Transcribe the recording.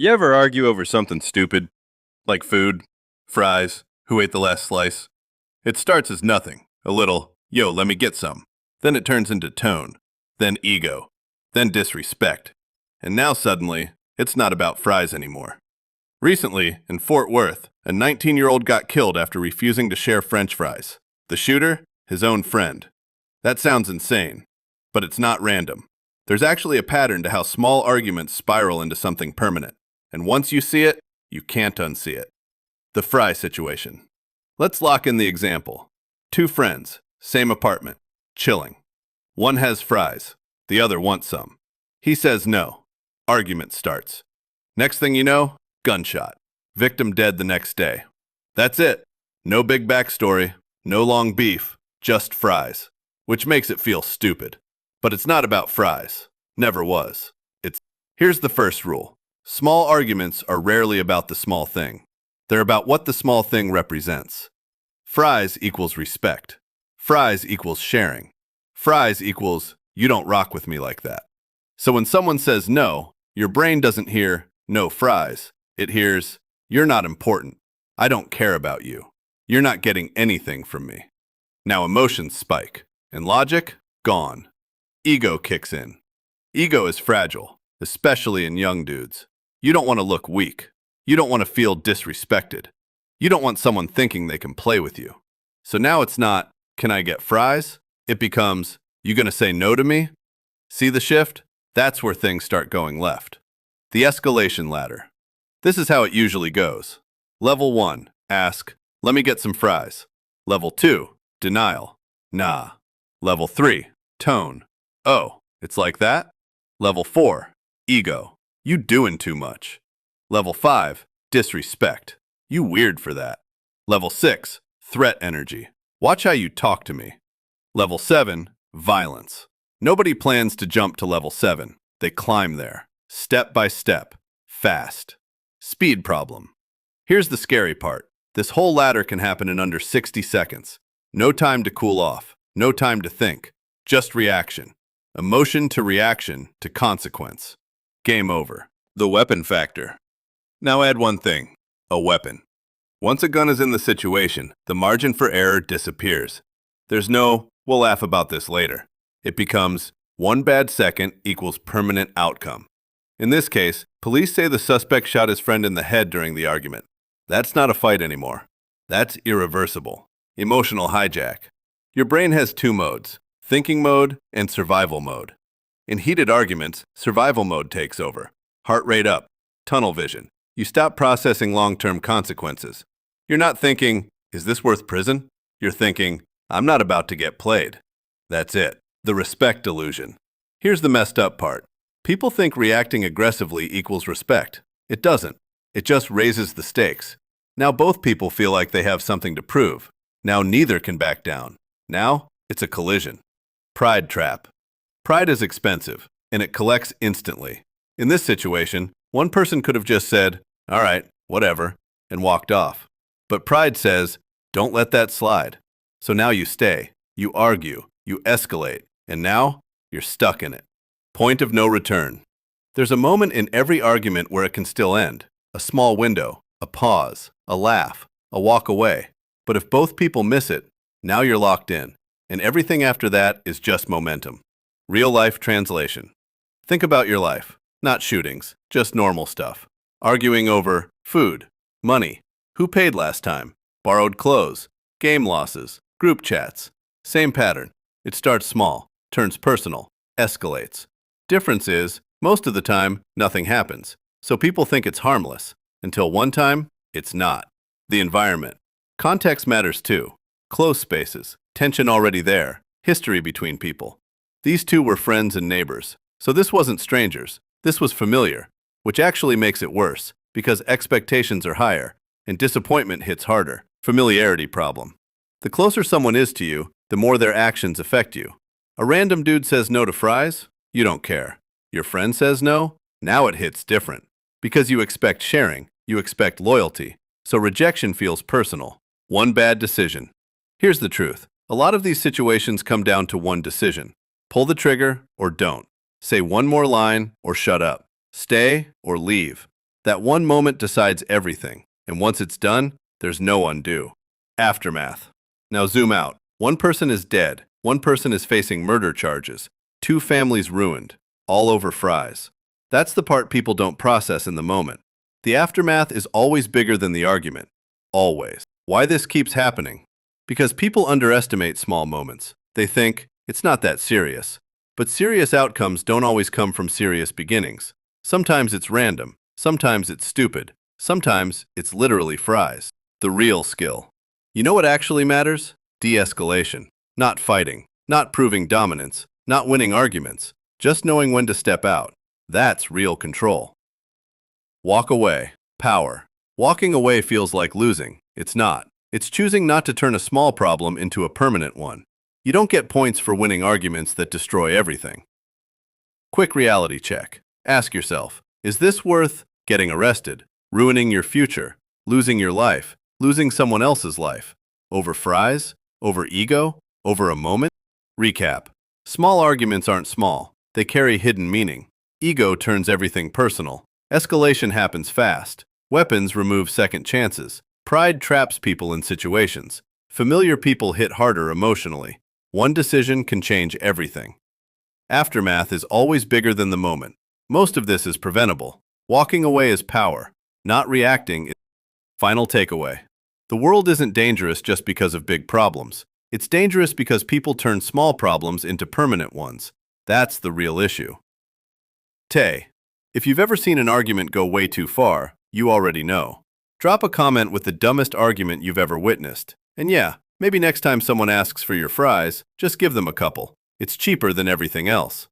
You ever argue over something stupid, like food, fries, who ate the last slice? It starts as nothing, a little, yo, let me get some. Then it turns into tone, then ego, then disrespect. And now suddenly, it's not about fries anymore. Recently, in Fort Worth, a 19-year-old got killed after refusing to share French fries. The shooter, his own friend. That sounds insane, but it's not random. There's actually a pattern to how small arguments spiral into something permanent. And once you see it, you can't unsee it. The fry situation. Let's lock in the example. Two friends, same apartment, chilling. One has fries, the other wants some. He says no. Argument starts. Next thing you know, gunshot. Victim dead the next day. That's it. No big backstory, no long beef, just fries. Which makes it feel stupid. But it's not about fries. Never was. Here's the first rule. Small arguments are rarely about the small thing. They're about what the small thing represents. Fries equals respect. Fries equals sharing. Fries equals, you don't rock with me like that. So when someone says no, your brain doesn't hear, no fries. It hears, you're not important. I don't care about you. You're not getting anything from me. Now emotions spike. And logic, gone. Ego kicks in. Ego is fragile, especially in young dudes. You don't want to look weak. You don't want to feel disrespected. You don't want someone thinking they can play with you. So now it's not, can I get fries? It becomes, you gonna say no to me? See the shift? That's where things start going left. The escalation ladder. This is how it usually goes. Level 1, ask, let me get some fries. Level 2, denial, nah. Level 3, tone, oh, it's like that? Level 4, ego, you doing too much. Level 5, disrespect, you weird for that. Level 6, threat energy, watch how you talk to me. Level 7, violence. Nobody plans to jump to level 7. They climb there, step by step, fast. Speed problem. Here's the scary part. This whole ladder can happen in under 60 seconds. No time to cool off, no time to think, just reaction. Emotion to reaction to consequence. Game over. The weapon factor. Now add one thing, a weapon. Once a gun is in the situation, the margin for error disappears. There's no, we'll laugh about this later. It becomes, one bad second equals permanent outcome. In this case, police say the suspect shot his friend in the head during the argument. That's not a fight anymore. That's irreversible. Emotional hijack. Your brain has two modes, thinking mode and survival mode. In heated arguments, survival mode takes over. Heart rate up, tunnel vision. You stop processing long-term consequences. You're not thinking, is this worth prison? You're thinking, I'm not about to get played. That's it. The respect delusion. Here's the messed up part. People think reacting aggressively equals respect. It doesn't. It just raises the stakes. Now both people feel like they have something to prove. Now neither can back down. Now it's a collision. Pride trap. Pride is expensive, and it collects instantly. In this situation, one person could have just said, all right, whatever, and walked off. But pride says, don't let that slide. So now you stay, you argue, you escalate, and now you're stuck in it. Point of no return. There's a moment in every argument where it can still end. A small window, a pause, a laugh, a walk away. But if both people miss it, now you're locked in, and everything after that is just momentum. Real-life translation. Think about your life. Not shootings, just normal stuff. Arguing over food, money, who paid last time, borrowed clothes, game losses, group chats. Same pattern. It starts small, turns personal, escalates. Difference is, most of the time, nothing happens. So people think it's harmless. Until one time, it's not. The environment. Context matters too. Close spaces, tension already there, history between people. These two were friends and neighbors. So this wasn't strangers. This was familiar, which actually makes it worse, because expectations are higher, and disappointment hits harder. Familiarity problem. The closer someone is to you, the more their actions affect you. A random dude says no to fries, you don't care. Your friend says no, now it hits different. Because you expect sharing, you expect loyalty, so rejection feels personal. One bad decision. Here's the truth. A lot of these situations come down to one decision. Pull the trigger or don't. Say one more line or shut up. Stay or leave. That one moment decides everything, and once it's done, there's no undo. Aftermath. Now zoom out. One person is dead, one person is facing murder charges, two families ruined, all over fries. That's the part people don't process in the moment. The aftermath is always bigger than the argument. Always. Why this keeps happening? Because people underestimate small moments. They think, it's not that serious. But serious outcomes don't always come from serious beginnings. Sometimes it's random, sometimes it's stupid, sometimes it's literally fries. The real skill. You know what actually matters? De-escalation. Not fighting, not proving dominance, not winning arguments, just knowing when to step out. That's real control. Walk away. Power. Walking away feels like losing. It's not. It's choosing not to turn a small problem into a permanent one. You don't get points for winning arguments that destroy everything. Quick reality check. Ask yourself, is this worth getting arrested, ruining your future, losing your life, losing someone else's life? Over fries? Over ego? Over a moment? Recap. Small arguments aren't small. They carry hidden meaning. Ego turns everything personal. Escalation happens fast. Weapons remove second chances. Pride traps people in situations. Familiar people hit harder emotionally. One decision can change everything. Aftermath is always bigger than the moment. Most of this is preventable. Walking away is power. Not reacting is. Final takeaway. The world isn't dangerous just because of big problems. It's dangerous because people turn small problems into permanent ones. That's the real issue. Tay. If you've ever seen an argument go way too far, you already know. Drop a comment with the dumbest argument you've ever witnessed. And yeah, maybe next time someone asks for your fries, just give them a couple. It's cheaper than everything else.